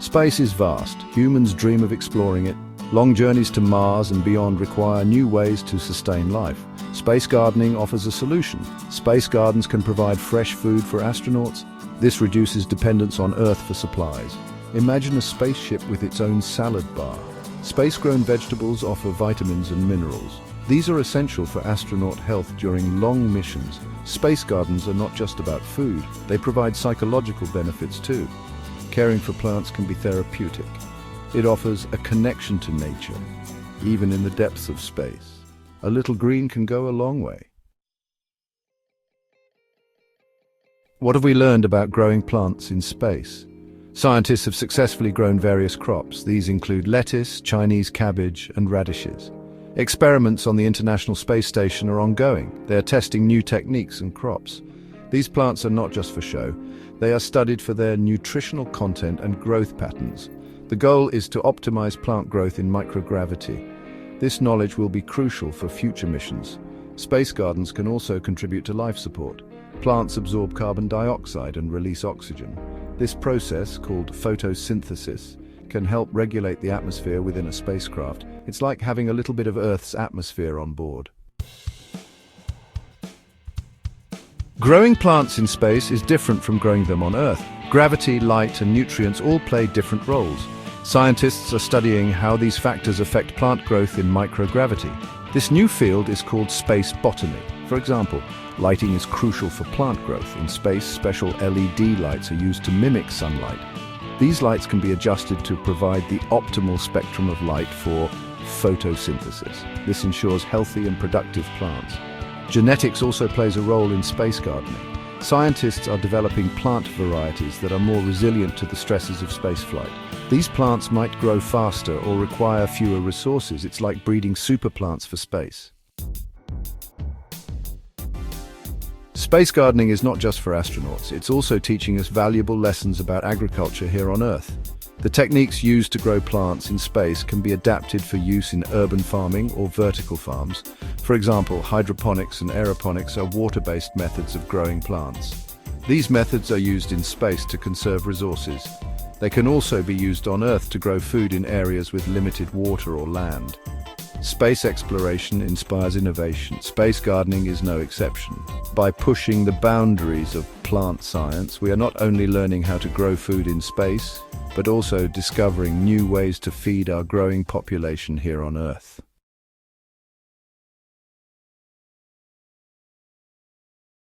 Space is vast. Humans dream of exploring it. Long journeys to Mars and beyond require new ways to sustain life. Space gardening offers a solution. Space gardens can provide fresh food for astronauts. This reduces dependence on Earth for supplies. Imagine a spaceship with its own salad bar. Space-grown vegetables offer vitamins and minerals. These are essential for astronaut health during long missions. Space gardens are not just about food, they provide psychological benefits too. Caring for plants can be therapeutic. It offers a connection to nature, even in the depths of space. A little green can go a long way. What have we learned about growing plants in space? Scientists have successfully grown various crops. These include lettuce, Chinese cabbage, and radishes. Experiments on the International Space Station are ongoing. They are testing new techniques and crops. These plants are not just for show. They are studied for their nutritional content and growth patterns. The goal is to optimize plant growth in microgravity. This knowledge will be crucial for future missions. Space gardens can also contribute to life support. Plants absorb carbon dioxide and release oxygen. This process, called photosynthesis, can help regulate the atmosphere within a spacecraft. It's like having a little bit of Earth's atmosphere on board. Growing plants in space is different from growing them on Earth. Gravity, light, and nutrients all play different roles. Scientists are studying how these factors affect plant growth in microgravity. This new field is called space botany. For example, lighting is crucial for plant growth. In space, special LED lights are used to mimic sunlight. These lights can be adjusted to provide the optimal spectrum of light for photosynthesis. This ensures healthy and productive plants. Genetics also plays a role in space gardening. Scientists are developing plant varieties that are more resilient to the stresses of spaceflight. These plants might grow faster or require fewer resources. It's like breeding super plants for space. Space gardening is not just for astronauts, it's also teaching us valuable lessons about agriculture here on Earth. The techniques used to grow plants in space can be adapted for use in urban farming or vertical farms. For example, hydroponics and aeroponics are water-based methods of growing plants. These methods are used in space to conserve resources. They can also be used on Earth to grow food in areas with limited water or land. Space exploration inspires innovation. Space gardening is no exception. By pushing the boundaries of plant science, we are not only learning how to grow food in space, but also discovering new ways to feed our growing population here on Earth.